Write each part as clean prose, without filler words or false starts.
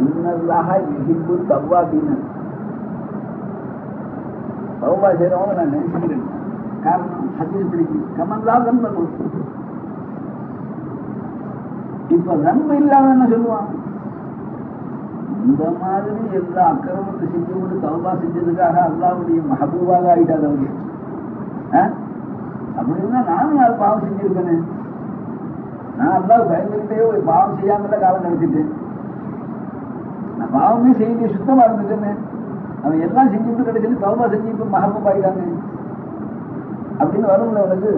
இன்னல்லாஹ யுஹிப்பு தவ்வாபீன. தௌபா செய்றவங்க நான் நினைச்சுக்கிறேன். காரணம் ஹதீஸ் பிடிக்கும். கமல்லா தன்பு. இப்ப நன்மை இல்லாம என்ன சொல்லுவான்? இந்த மாதிரி எல்லா அக்கிரமத்தை செஞ்சு கொண்டு தௌபா செஞ்சதுக்காக அல்லாஹ்வுடைய மஹபூபாக ஆயிட்டாது அவங்க. அப்படின்னா நானும் யார் பாவம் செஞ்சிருக்கேன்னு, நான் அல்லாஹ் பயந்துகிட்டே ஒரு பாவம் செய்யாமல காலம் நடத்திட்டேன். நான் பாவமே செய்ய சுத்தமா இருந்துட்டேன்னு, அவன் எல்லாம் செஞ்சுட்டு கிடைச்சது தௌபா செஞ்சு இப்ப மஹபூப் ஆயிட்டாங்க அப்படின்னு வரும்ல அவனுக்கு.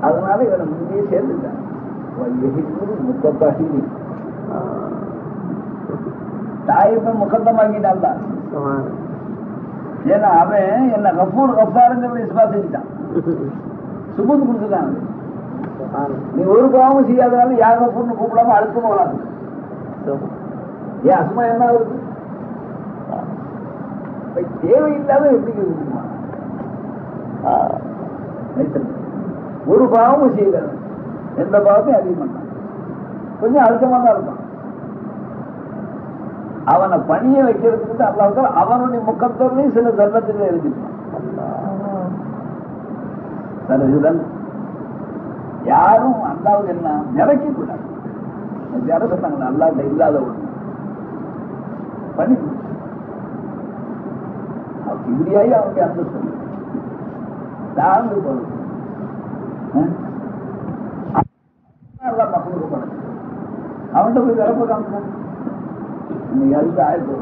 அதனால இவனை முன்னே சேர்ந்துட்டான். முத்தப்பாகி தாயிப்ப முகத்தமாக்கிட்டான். ஏன்னா அவன் என்ன கஃபூர் கஃபாருங்கிறத இஸ்பா செஞ்சுட்டான், சுபூத் கொடுத்துட்டான். நீ ஒரு பாவமும் செய்யாதனால யார் கஃபூர்னு கூப்பிடாம அடுத்து போகலாம். ஏன் அசுமா என்ன வருது? தேவையில்லாத எப்படி இருக்குமா? ஒரு பாவமும் செய்யல, எந்த பாவத்தையும் அதிகம் பண்ணான், கொஞ்சம் அழுத்தமா தான் இருப்பான். அவனை பணிய வைக்கிறதுக்கு அல்லாஹ் அவனுடைய முகத்தோர்லையும் சில சல்லத்தில் எழுதிட்டான். யாரும் அல்லாவுக்கு என்ன நினைக்க கூடாது. யாரும் சொன்னாங்க அல்லாஹ்ட்ட இல்லாத ஒண்ணு பண்ணி இப்படியாயி அவனுடைய அந்த சொல்லு தாழ்ந்து போகுது. மக்களுக்கு படம் அவன்கிட்ட போய் விரப்ப காமிச்சான். இன்னைக்கு ஆயிரத்து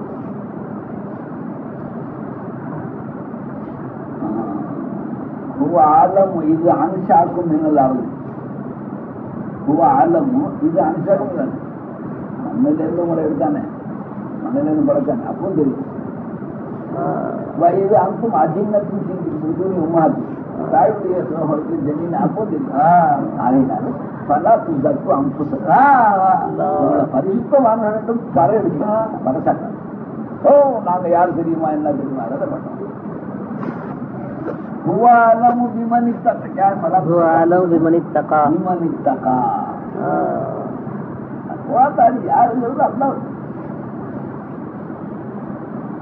ஆலம் இது அனுஷாக்கும் மின்னலாகும். ஆலமும் இது அனுஷாக்கும் தானே. மண்ணில இருந்து முறை எடுத்தானே, மண்ணில இருந்து படைச்சானே, அப்பவும் தெரியும். வயது அங்கும் அஜின்னத்தின் செஞ்சு உமாது தாயுடைய சோழருக்கு ஜமீன் அப்போ தெரியும். அதனால பல புத்தப்பு அம்புச பரிசுத்தமான வேண்டும் பற எடுக்கணும் பரசாட்டம். ஓ நாங்க யாரு தெரியுமா என்ன தெரியுமா அதை பண்ணோம். யாருங்கிறது அல்ல.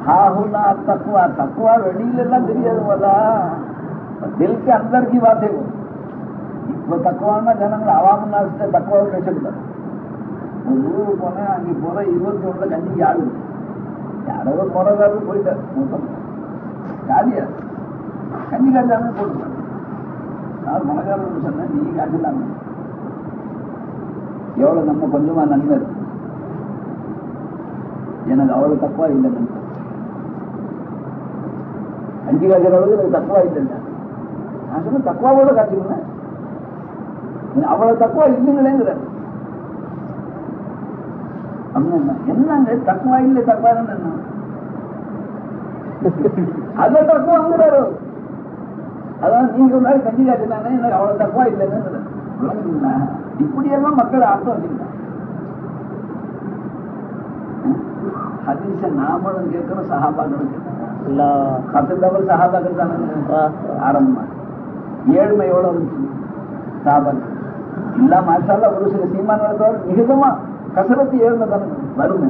हाहुना तकवा तकवा வெளியில எல்லாம் தெரியாது போல दिल के अंदर की बात है वो. இப்போ தக்குவான்னா ஜனங்கள் அவாம தக்குவாவை பேசக்கூடாது. ஊருக்கு போனா அங்கே போற 21 கஞ்சிக்கு ஆடு யாரோ முறைகாரரு போயிட்டார் மொத்தம் காலியா கஞ்சி காய்ச்சாமே போட்டுருவாங்க. நான் மனகாரர் சொன்னேன் நீ காய்ச்சலாங்க எவ்வளவு நம்ம கொஞ்சமா நன்மை இருக்கு. எனக்கு அவ்வளவு தக்குவா இல்லை. நன்மை கஞ்சி காய்ச்சற அளவுக்கு எனக்கு தக்குவா இல்லைங்க. நான் சொன்ன தக்குவாவோட காய்ச்சிருந்தேன், அவ்வளவு தக்குவா இல்லைங்களேங்கிற. அப்படின்னா என்னங்க தக்குவா இல்லை தக்குவா என்ன அத தக்குவாங்கிறாரு. அதான் நீங்க ஒரு நாள் கஞ்சி காய்ச்சினாங்க எனக்கு அவ்வளவு தக்குவா இல்லைன்னு. இப்படியெல்லாம் மக்கள் அர்த்தம் வச்சுக்கிட்டாங்க. ஹதீஸ நாமளும் கேட்கிறோம், சஹாபாக்களும் கேட்கிறோம். சஹாபாக்கள் தானே ஆரம்பமா ஏழ்மையோட இருந்துச்சு சஹாபாக்கள் இல்ல. மாஷால்லா ஒரு சில சீமானோட மிகுதமா கசரத்து ஏழ்மை தானே வறுமை.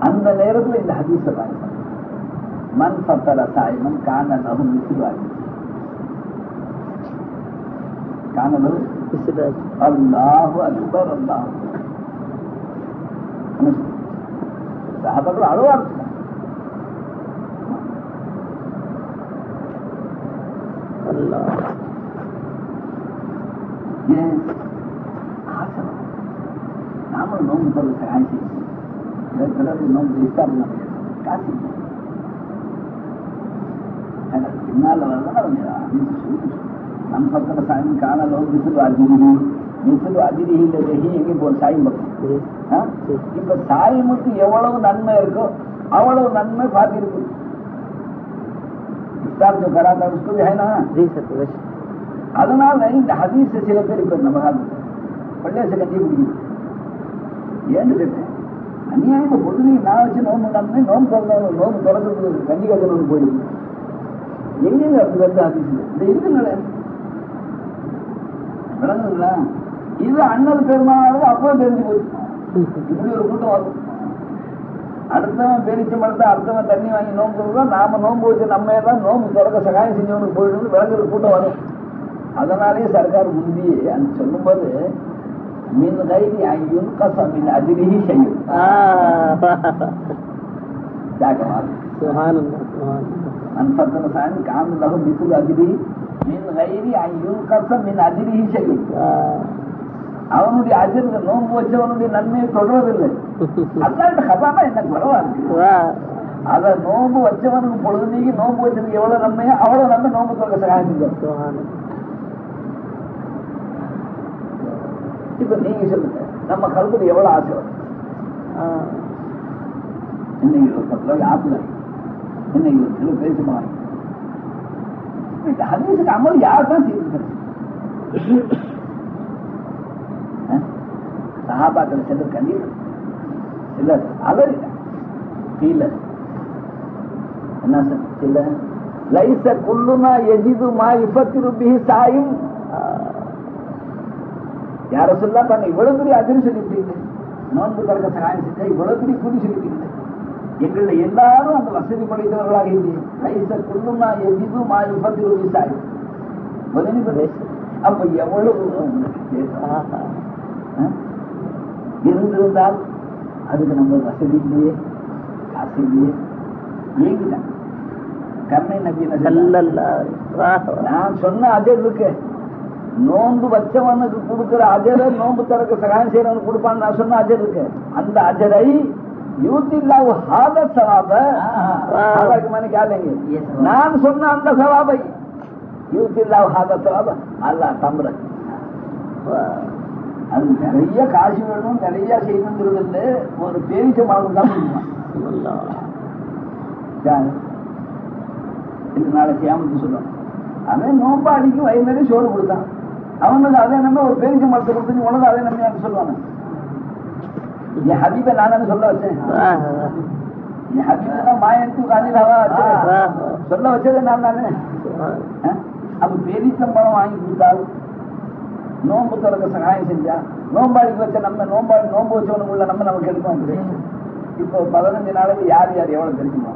அந்த நேரத்தில் இந்த ஹதீஸ பாருங்க, மன் ஃபத்தர சாயிமன் கான லஹு மிஸ்லு அஜ்ரி கான லஹு மிஸ்லு அஜ்ரி. அல்லாஹு அக்பர். அல்லாஹ் சஹாபாக்கள் அழவா இருந்துச்சு. நாமளும் நோம்பு சொல்ல காய்ச்சி நோம்பு இஷ்டம் காசி பின்னால வரதான் நம் பக்கத்துல சாயம் காணலோ மிசுடு அதிரி மிசுடு அதிரி இல்ல எங்கே போ சாயம் பக்கம். இப்ப சாயமுக்கு எவ்வளவு நன்மை இருக்கோ அவ்வளவு நன்மை பார்த்திருக்கு. जो करा था उसको भी है ना. அதனால இந்த ஹதீஸ் சில பேர் இப்ப நம்ம பள்ளியாச கஞ்சி குடிக்கும் ஏன்னு கேட்டேன். அநியாயமா பொழுது நான் வச்சு நோம்பு காட்டினேன், நோம்பு திறக்கிறது கஞ்சி காய்ச்சல் போயிடுது. எங்கேங்க அப்படி வந்து ஹதீஸ் இந்த இருக்குங்களே விளங்குங்களா? இது அண்ணல் பெருமானாலும் அப்போ தெரிஞ்சு போச்சு. இப்படி ஒரு கூட்டம் வரும். அடுத்தவன் பேரிச்சம் பழத்தை அடுத்தவன் தண்ணி வாங்கி நோம்பு கொடுக்குறோம், நாம நோம்பு வச்சு நம்ம எல்லாம் நோம்பு திறக்க சகாயம் செஞ்சவனுக்கு போயிட்டு விளங்குற கூட்டம் வரும். அதனாலேயே சர்க்கார் முந்தியே அந்த சொல்லும்போது மின் கைதி ஐயும் கசமின் அதிரிகி செய்யும் காந்தலகம் மிசுல் அதிரி மின் கைதி ஐயும் கசமின் அதிரிகி செய்யும். அவனுடைய அஜர் நோன்பு வச்சவனுடைய நன்மையை தொடர்றதில்லை. அல்லாட்ட கதானா என்ன குறவா இருக்கு? அத நோன்பு வச்சவனுக்கு பொழுது நீங்க நோன்பு வச்சதுக்கு எவ்வளவு நன்மையோ அவ்வளவு நன்மை நோன்பு தொடக்க சகாயம் செஞ்சோம். இப்ப நீங்க சொல்லுங்க, நம்ம கல்புல எவ்வளவு ஆசை வரும்? இன்னைக்கு ஒரு 10 ரூபாய்க்கு ஆப்பிள், இன்னைக்கு ஒரு கிலோ பேசுமா? ஹதீஸுக்கு அமல் யார் தான் செய்திருக்கிறது? சஹாபாக்கள் சிலர் கண்ணீர், சிலர் அலறில, சிலர் என்ன சில லைஸ குல்லுனா யஜிது மா யுஃபத்திரு பிஹி சாயிம். யார சொல்லா பண்ண இவ்வளவு பெரிய அதிர்வு சொல்லிட்டீங்க, நோன்பு திறக்க சகாயம் செஞ்சா இவ்வளவு பெரிய கூலி சொல்லிட்டீங்க. எங்களை எல்லாரும் அந்த வசதி படைத்தவர்களாக இல்லை. லைஸ குல்லுனா யஜிது மா யுஃபத்திரு பிஹி சாயிம். அப்ப எவ்வளவு இருந்திருந்தால் அதுக்கு நம்ம வசதி இல்லையே, காசு இல்லையே, ஏங்கிட்டாங்க. கர்ணை நபி நான் சொன்ன அஜர் இருக்கு, நோன்பு வச்சவனுக்கு கொடுக்கிற அஜரை நோன்பு திறக்க சகாயம் செய்யறவனுக்கு கொடுப்பான்னு நான் சொன்ன அஜர் இருக்கு. அந்த அஜரை யூத்தில்லாஹு ஹாதா சவாப நான் சொன்ன அந்த சவாபை யூத்தில்லாஹு ஹாதா சவாப அல்லாஹ் தம்ர. அது நிறைய காசு வேணும், நிறைய செய்யணுங்கிறது இல்லை, ஒரு பேரிச்ச மரம் தான் இந்த நாளைக்கு ஏமாத்து சொல்லுவான். அவன் நோம்பா அடிக்கு வயிறு நிறைய சோறு கொடுத்தான், அவனுக்கு அதே நம்ம ஒரு பேரிச்ச மரத்தை கொடுத்து உனக்கு அதே நம்ம சொல்லுவாங்க. என் ஹபீபை நான் சொல்ல வச்சேன், என் ஹபீபா மாயத்து காந்திலாவா சொல்ல வச்சதே நான் தானே. அப்ப பேரிச்சம்பழம் வாங்கி கொடுத்தால் நோம்பு திறக்க சகாயம் செஞ்சா, நோம்பாடிக்கு வச்ச நம்ம நோம்பு வச்சவனுக்கு உள்ள நம்ம நமக்கு எடுப்போம். இப்போ 15 நாளைக்கு யார் யார் எவ்வளவு தெரிஞ்சுமா?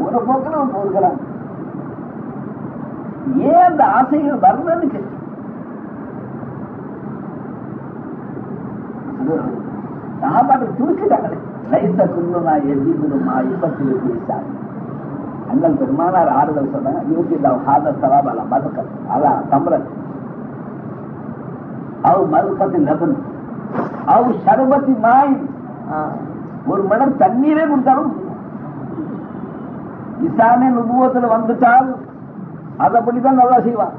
ஒரு போக்கில் ஒரு போதுக்கலாம். ஏன் அந்த ஆசைகள் வரலன்னு கேட்டு சாப்பாட்டு துடிச்சுட்டாங்களே. லைச குல்லுனா எஜிதுமா இப்பத்தில் பேசாங்க. அண்ணல் பெருமானார் ஆறுதல் சொன்னாங்க, யூத்தில்லாஹு ஹாதா ஸவாப அலா மல்கத் அலா தம்ரத் அவ் மல்கத்தி லபன் அவ் ஷர்பத்தி மாய். ஒரு மடம் தண்ணீரே கொடுத்தாலும் இசானே நுபுவத்துல வந்துட்டால் அதப்படிதான் நல்லா செய்வான்.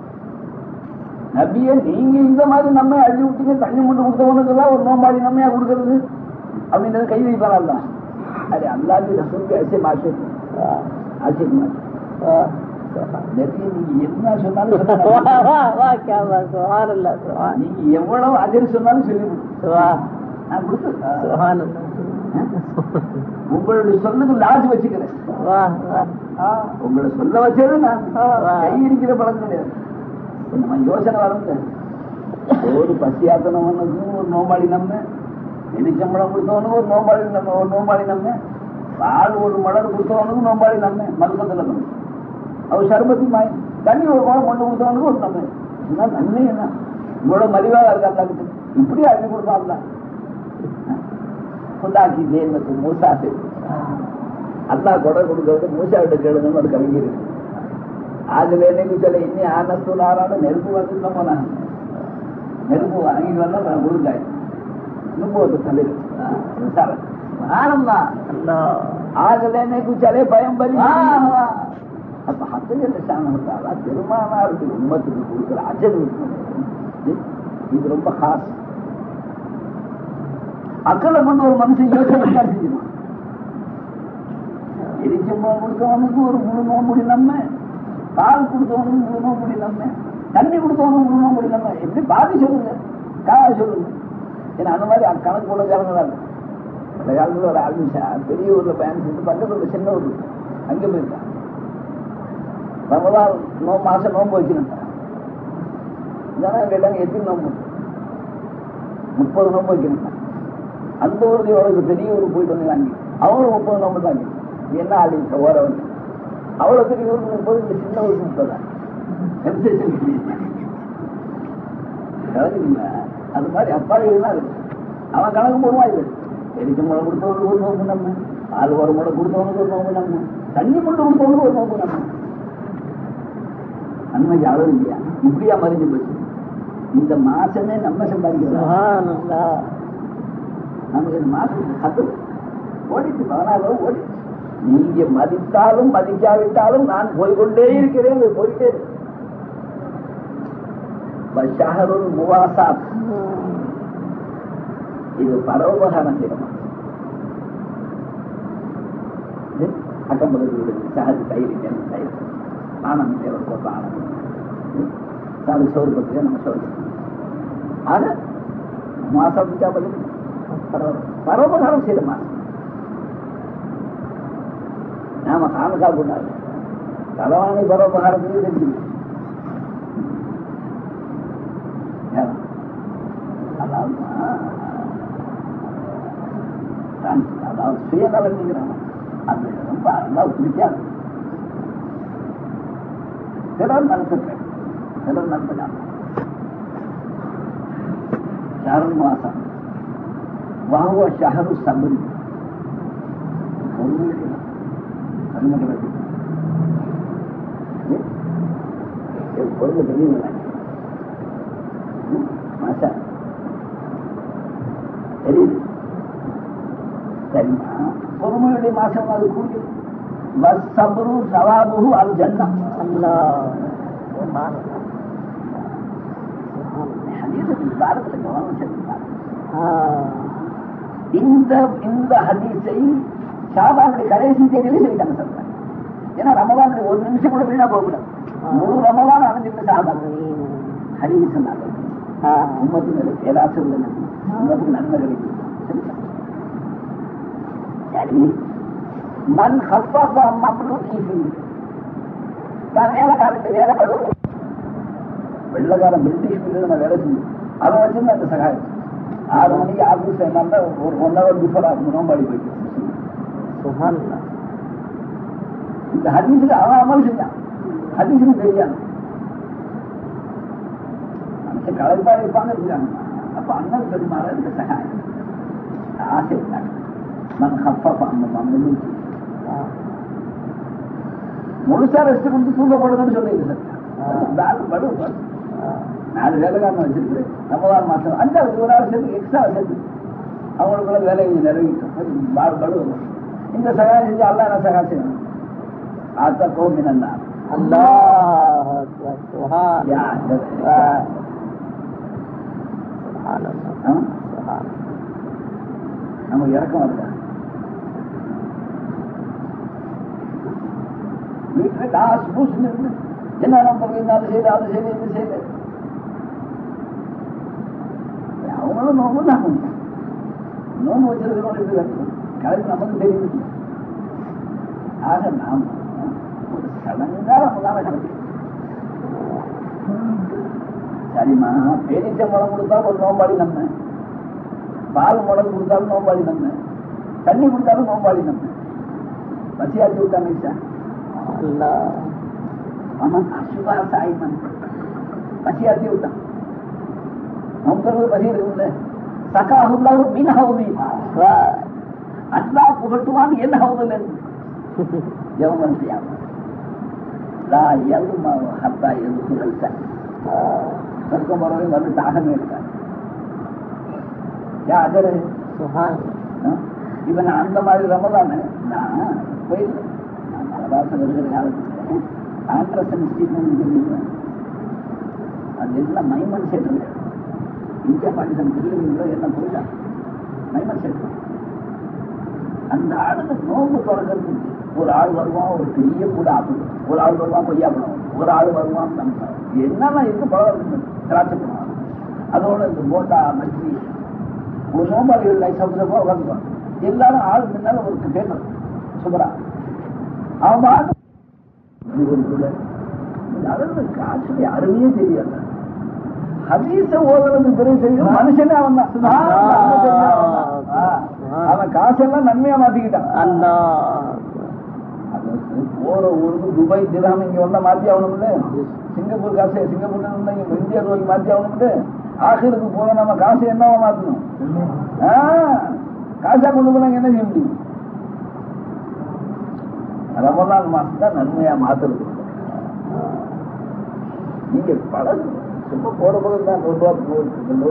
நபியே நீங்க இந்த மாதிரி நம்ம அள்ளி விட்டீங்க, தண்ணி மட்டும் கொடுத்தவனுக்குதான் ஒரு நோம்பாடி நம்மையா கொடுக்கறது அப்படின்றது கை வைப்பான். அது அல்லாஹ்வுடைய ரசூலுக்கு ऐसे माशूक आशिक मत நீங்க என்ன சொன்னாலும் நீங்க எவ்வளவு அஜர் சொன்னாலும் சொல்லி நான் கொடுத்து உங்களுடைய சொல்லுக்கு லாஜ் வச்சுக்கிறேன். உங்களை சொல்ல வச்சது நான் கை இருக்கிற பழக்கம் கிடையாது. நம்ம யோசனை வரங்க, ஒரு பசியாத்தனவனுக்கும் ஒரு நோம்பாடி நம்ம, எலிச்சம்பளம் கொடுத்தவனுக்கு ஒரு நோம்பாடி நம்ம, பால் ஒரு மலர் கொடுத்தவனுக்கு நோம்பாடி நம்ம, மருந்தத்துல நம்ம அவர் சர்பத்தி மாய் தண்ணி ஒரு குளம் கொண்டு கொடுத்தவனுக்கு ஒரு நம்ம நன்மை என்ன இவ்வளவு மலிவாக இருக்காங்க. இப்படி அள்ளி கொடுப்பாங்க. புதாக்கி தேவத்து மூசா அல்லா கொடை கொடுக்கறது மூசா விட்டு கேளுங்கன்னு ஒரு கவிஞர் இருக்கு. அதுல என்னைக்கு சொல்ல இன்னி ஆனஸ்து நாரான நெருப்பு வந்து போனா நெருப்பு வாங்கிட்டு வந்தா கொடுக்காய் நுபுவத்து தலை ஆகல என்னைக்கு சலே பயம் பறி. அப்ப ஹத்தஜ நிஷானா பெருமானாருக்கு உம்மத்துக்கு கொடுக்குற அஜர் இது ரொம்ப காசு. அக்கலை கொண்டு ஒரு மனுஷன் யோசனை செஞ்சிடும். எரிச்சம்பளம் கொடுத்தவனுக்கு ஒரு முழு நோம்புடி நம்ம, பால் கொடுத்தவனுக்கு முழு நோம்புடி நம்ம, தண்ணி கொடுத்தவனுக்கு முழு நோம்புடி நம்ம. எப்படி பாதி சொல்லுங்க, காய சொல்லுங்க. ஏன்னா அந்த மாதிரி கணக்கு போட காலங்களா இருக்கு. அந்த காலத்துல ஒரு ஆல்மிஷா பெரிய ஊர்ல பயணம் செஞ்சு பக்கத்துல சின்ன ஊர் அங்க போயிருக்கான். ரமலான் மாசம் நோம்பு வைக்கணும். ஜனம் கேட்டாங்க எத்தனை நோம்பு, 30 நோம்பு வைக்கணும். அந்த ஊருக்கு எவ்வளவு பெரிய ஊருக்கு போயிட்டு வந்து வாங்கி அவங்களும் 30 நோம்பு தாங்க. என்ன ஆடிச்சு ஓர வந்து அவ்வளவு பெரிய ஊருக்கு 30, இந்த சின்ன ஊருக்கு 30 தான். கணக்குங்களா? அது மாதிரி அப்பாவிகள்லாம் இருக்கு. அவன் கணக்கு போடுவான். இது எரிச்ச முளை கொடுத்தவனுக்கு ஒரு நோம்பு நம்ம, ஆள் ஒரு முளை கொடுத்தவனுக்கு ஒரு நோம்பு நம்ம, தண்ணி கொண்டு கொடுத்தவனுக்கு ஒரு நோம்பு நம்ம. அன்னைக்கு அளவு இல்லையா? இப்படியா மறைஞ்சு போச்சு. இந்த மாசமே நம்ம சம்பாதிக்கிறோம். நமக்கு இந்த மாசம் கத்து ஓடிச்சு, 14 ஓடிச்சு. நீங்க மதித்தாலும் மதிக்காவிட்டாலும் நான் போய்கொண்டே இருக்கிறேன், போயிட்டே இருக்கு. முவாசாத், இது பரோபகாரம் செய்யணும். அக்கம் பக்கத்து சகஜ தயிர் தயிர் ஆனந்த் தேவர் போட்ட ஆனந்தம் சாரு சோறு பத்திரிக்கை நம்ம சோறு. ஆக மாசம் பரோபகாரம் செய்த மாசம். நாம காணக்கா கொண்டாடு தலைவாணி பரோபகாரத்துக்கு தெரிஞ்சு அதாவது சுயநலம் அது ரொம்ப அல்லாஹ் பிடிக்காது. சிலர் நடத்துறேன், சிலர் நடத்துறாங்க. ஷஹரு மாசம் வஹுவ ஷஹரு சப்ரி, பொருள் தெரியுங்களா? மாசா தெரியுது. சரிமா பொறுமையுடைய மாசம் அது கூடி பஸ் சபரு சவாபு அது ஜன்னம். பாரத்தில் கவனம் செலுத்தினார். இந்த ஹதீஸை ஷாபானுடைய கடைசி தேதியிலே சொல்லிட்டாங்க சொல்றாங்க. ஏன்னா ரமலான் ஒரு நிமிஷம் கூட வீணா போகக்கூடாது. முழு ரமலான் அடைஞ்சிட்டு ஷாபான் ஹதீஸ் உம்மத்துக்கு ஏதாச்சும் உம்மத்துக்கு நன்மை கிடைக்கும். சரி, மண் ஹஸ்பா வேலைக்காரன் வேலைப்படும். வெள்ளக்காரன் பிரிட்டிஷ் நம்ம வேலை செஞ்சு அதை வச்சிருந்தா அந்த சகாயம் 6 மணிக்கு ஆபீஸ் இருந்தா ஒரு 1 hour பிஃபோர் நோம்பாடி போயிட்டு இந்த ஹதீஸுக்கு அவன் அமல் செஞ்சான். ஹதீஸுக்கு தெரியாது, களைப்பா இருப்பாங்க இருக்காங்க. அப்ப அண்ணன் பெருமாள் இந்த சகாயம் ஆசை இருந்தாங்க. மண் ஹப்பா முழுசா ரெஸ்ட் கொடுத்து தூங்கப்படுதுன்னு சொல்லிடுது சார். 4 வேலைக்காரன் வச்சிருக்கிறேன். ரமலான் மாசம் 5வது ஒரு ஆள் சேர்த்து எக்ஸ்ட்ரா சேர்த்து அவங்களுக்குள்ள வேலையை நிறைவேற்றும். இந்த சகாயம் செஞ்சு அல்லா என்ன சகாயம் செய்யணும்? ஆத்தா கோமினா நமக்கு இறக்கம் வருதா? வீட்டில் காசு பூசுன்னு இருந்து என்ன நம்ம அது செய்து அது செய்து இது செய்து அவங்களும் நோம்பு தான் நோம்பு வச்சிருக்கிறோம். இது கலைப்பு நமக்கு தெரியுது. ஆக நாம் ஒரு சடங்கா நம்மளால கிடைக்கும். சரிம்மா, பேரிச்ச முளம் கொடுத்தா ஒரு நோம்பாளி நம்ம, பால் முளம் கொடுத்தாலும் நோம்பாளி நம்ம, தண்ணி கொடுத்தாலும் நோம்பாளி நம்ம. பசியாத்தி விட்டாங்க சார். அசுபா சாய்மன் பசியாத்தி விட்டான். நோம்புறது பசி இருக்குல்ல. சகாஹுல்லாஹு மின் ஹவுதி, அல்லாஹ் புகட்டுவான் என் ஹவுதுல இருந்து. யௌமன் கியாமah லா யல்மு ஹத்தா யதுகுல் ஜன்னah. சொர்க்கம் வரவரை வந்து தாகமே இருக்காது. யாரு இப்ப நான் அந்த மாதிரி ரமலான் நான் போயிருந்தேன். நான் மலபாசம் இருக்கிற காலத்துல ஆண்ட்ரசன் ஸ்டீட்மெண்ட் தெரியுங்க. அது எல்லாம் மைமன் செட்டு. இந்தியா பாகிஸ்தான் பிரிவுகளோ எல்லாம் போயிட்டாங்க. Maiman set. அந்த ஆளுக்கு நோம்பு தொடங்கிறது. ஒரு ஆள் வருவான் ஒரு பெரிய கூட ஆப்பிடும், ஒரு ஆள் வருவான் கொய்யா பழம், ஒரு ஆள் வருவான் என்னெல்லாம் இருக்கு பழம் திராட்சை பழம், அதோட இந்த போட்டா மச்சி ஒரு நோம்பாளிகள் சப்பா உட்காந்துவான். எல்லாரும் ஆள் முன்னாலும் ஒரு பேப்பர் சுபரா அவன் கூட காசு அருமையே தெரியாது. ஹதீஸ ஓதுறது பிறகு செய்யும் மனுஷனே அவன் தான். அவன் காசெல்லாம் நன்மையா மாத்திக்கிட்டான். போற ஊருக்கு துபாய் திராம இங்க வந்தா மாத்தி ஆகணும்ல, சிங்கப்பூர் காசு சிங்கப்பூர்ல இருந்தா இங்க இந்தியா ரூபாய்க்கு மாத்தி ஆகணும்ட்டு ஆசிரியருக்கு போற நம்ம காசு என்னவா மாத்தணும்? காசா கொண்டு போனாங்க என்ன செய்ய முடியும்? ரமலான் மாசம் தான் நன்மையா மாத்துறது. நீங்க பழகு சும்மா போற பக்கம் தான் 100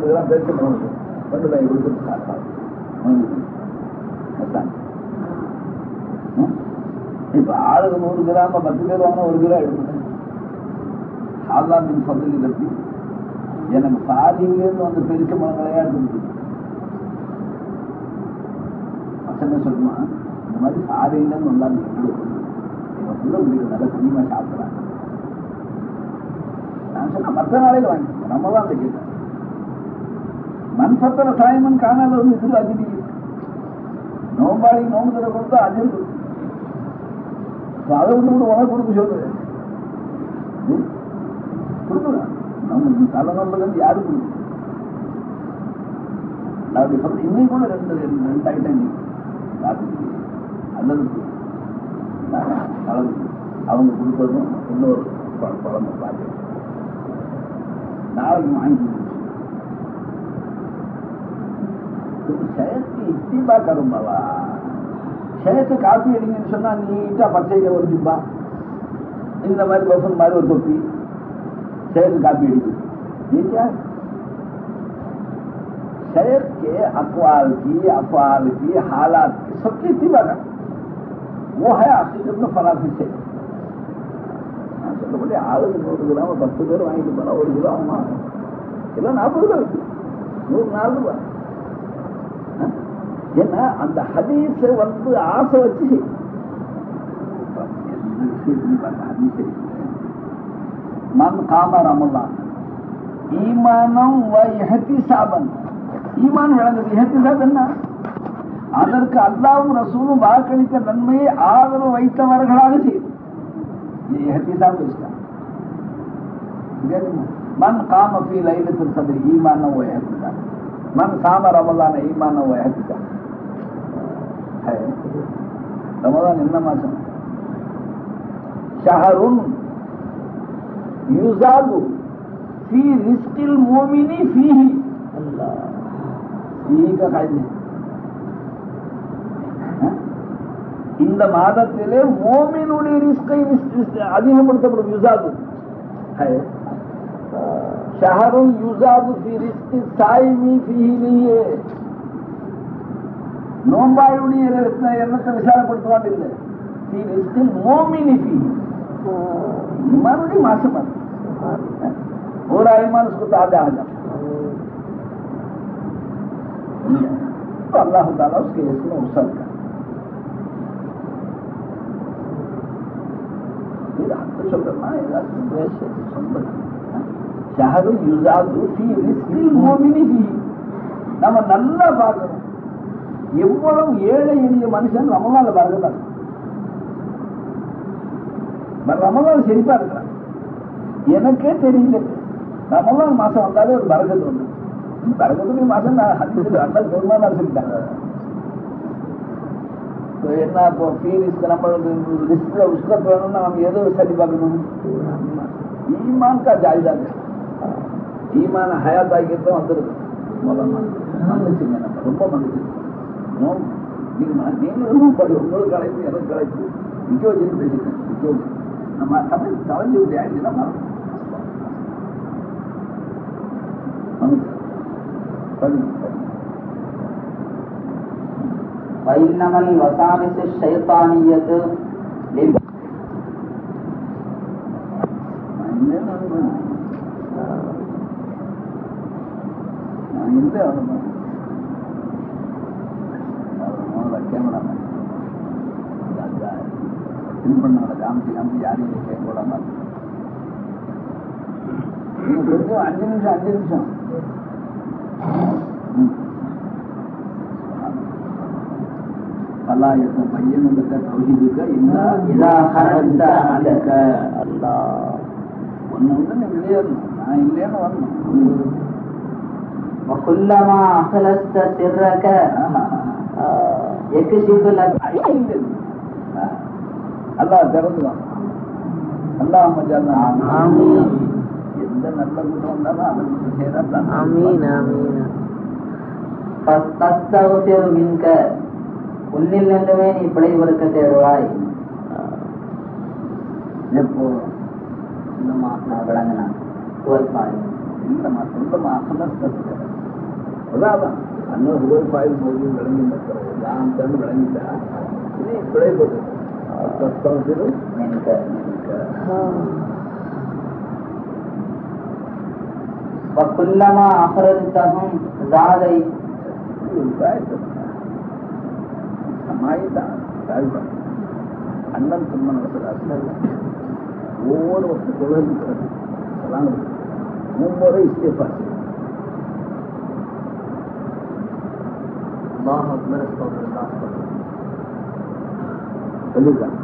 கிராம் பேச கொண்டு போய் கொடுத்து இப்ப ஆளுக்கு 100 கிராம 10 பேர் வாங்கினா 1 கிலோ எடுக்கணும். ஆல்லாமின் பகுதி கட்டி எனக்கு பாதியிலேருந்து வந்து பெருச மரங்களையா எடுத்து பசங்க சொல்லுமா, இந்த மாதிரி பாதியிலேருந்து வந்தாங்க சொல்ல முடியும், நல்லா கனிமா சாப்பிடலாம். நான் சொன்ன மற்ற நாளையில் வாங்கி நம்ம தான் தைக்கிறேன். மண்பத்திர சாயமன் காணாத வந்து இது அஜிதி நோம்பாடி நோம்பு தர கொடுத்தா அஜிருக்கு அதை விட்டு கூட உனக்கு கொடுக்க சொல்றது கொடுக்குறேன். நம்ம தலைநோம்புலேருந்து யாரும் கொடுக்கும். அப்படி சொல்ல இன்னைக்கு கூட ரெண்டு ஐட்டம் ராத்திரி அல்லது கலந்து அவங்க கொடுப்பதும் இன்னொரு குழம்பு பார்த்து நாளைக்கு வாங்கி ஷயத்துக்கு இத்திபா கரும்பாவா. ஷயத்து காப்பி அடிங்கன்னு சொன்னா நீட்டா பச்சையில ஒரு ஜிப்பா இந்த மாதிரி பசன் மாதிரி ஒரு தொப்பி ஷயத்து காப்பி அடிக்குது. शहर के अकवाल की अफआल की हालात की सबकी इत्तिबा कर, वो है हकीकत में फराफी से. बोले ஆளுக்கு 100 கிராம் 10 பேர் வாங்கிட்டு போனா 1 கிலோ ஆகுமா? கிலோ 40 ரூபாய் இருக்கு, 104 ரூபாய். ஏன்னா அந்த ஹதீஸ வந்து ஆசை வச்சு மன் காம ரமலான் ஈமானம் வ இஹ்திசாபன். ஈமான் விளங்குது, இஹ்திசாப் என்ன? அதற்கு அல்லாஹ்வும் ரசூலும் வாக்களித்த நன்மையை ஆதரவு வைத்தவர்களாக செய்யும். இஹ்திசாப் इसका मन काम फी लैलतुल क़द्र ईमान व इहतिसाब, मन साम रमज़ान ईमान व इहतिसाब है. रमज़ान என்ன மாசம்? शहरुन युज़ादु फी रिज़्क़िल मुमिनी फीही. अल्लाह फीही का कायदे இந்த மாதத்திலே மோமினுடைய ரிஸ்கை அதிகப்படுத்தப்படும். யுஸாது है शहरुन युज़ादु फी रिज़्क़ि साइमी फीही नहीं है. நோம்பாளுடைய எண்ணத்தை விசாரப்படுத்துவான் இல்லை. फी रिज़्क़िल मोमिनी फीही ईमानुடைய மாசம் அது. और ईमान उसको ताजा आ जाता तो अल्लाह ताला उसके इसमें उसर का ஷஹரு யுஸாது ஃபீ ரிஸ்கில் முஃமினி ஃபீஹி. நம்ம நல்லா பார்க்கணும் எவ்வளவு ஏழை எளிய மனுஷன் ரமலான்ல பார்க்கறாங்க. ரமலான் செழிப்பா இருக்கிறான். எனக்கே தெரியல ரமலான் மாசம் வந்தாலே ஒரு பரக்கத்து வந்து பரக்கத்துடைய மாசம் நான் ஹதீஸ்ல அண்ணல் பெருமானார் சொல்லிட்டாங்க. என்ன இப்போ ஃபீஸ் நம்மளுக்கு ரிஸ்க்ல உஸ்கத் வேணும்னா நம்ம எதோ சரி பார்க்கணும்? ஈமான் கா ஜாயிதா ஈமான ஹயாத் ஆகிட்டு வந்துருது. மன்னிச்சுங்க, நம்ம ரொம்ப மன்னிச்சுங்க. நீங்க ரொம்ப படி உங்களுக்கு அழைப்பு எனக்கு அழைப்பு நிக்க வச்சுன்னு பேசிட்டேன். நிக்க வச்சு நம்ம தமிழ் கலைஞ்சு விட்டு ஆயிடுச்சுன்னா மன்னிச்சு वैन्नमल वसाविस शैतानियत காமிச்சு காமிச்சு யாரையும் கேட்க போடாம கொஞ்சம் 5 நிமிஷம் Allah yatabayyanu laka tauhiduka idza kharajta anka. Allah ஒன்னு வந்து வெளியேறணும். நான் இல்லைன்னு வரணும். وكلما أخلصت سرك يكشف لك. அல்லாஹ் திறந்துதான். அல்லாஹ் மஜால் ஆமீன். எந்த நல்ல கூட்டம் வந்தாலும் அதை மட்டும் செய்யறான். ஆமீன் ஆமீன். فاستغفر منك. உன்னில் நின்றுமே நீ பிழை பொறுக்க தேடுவாய். எப்போ இல்லமா நான் விளங்கினான் இல்லமா சொந்தமா அதான் அண்ணன் ஒவ்வொரு பாயில் போது விளங்கி நான் தந்து விளங்கிட்டா இனி பிழைப்பது وكلما أخرجتهم زاد. அண்ணன் சொன்ன ஒவ்வொரு தொழில் மும்முறை இஸ்திஃபா சொல்லியிருக்காங்க.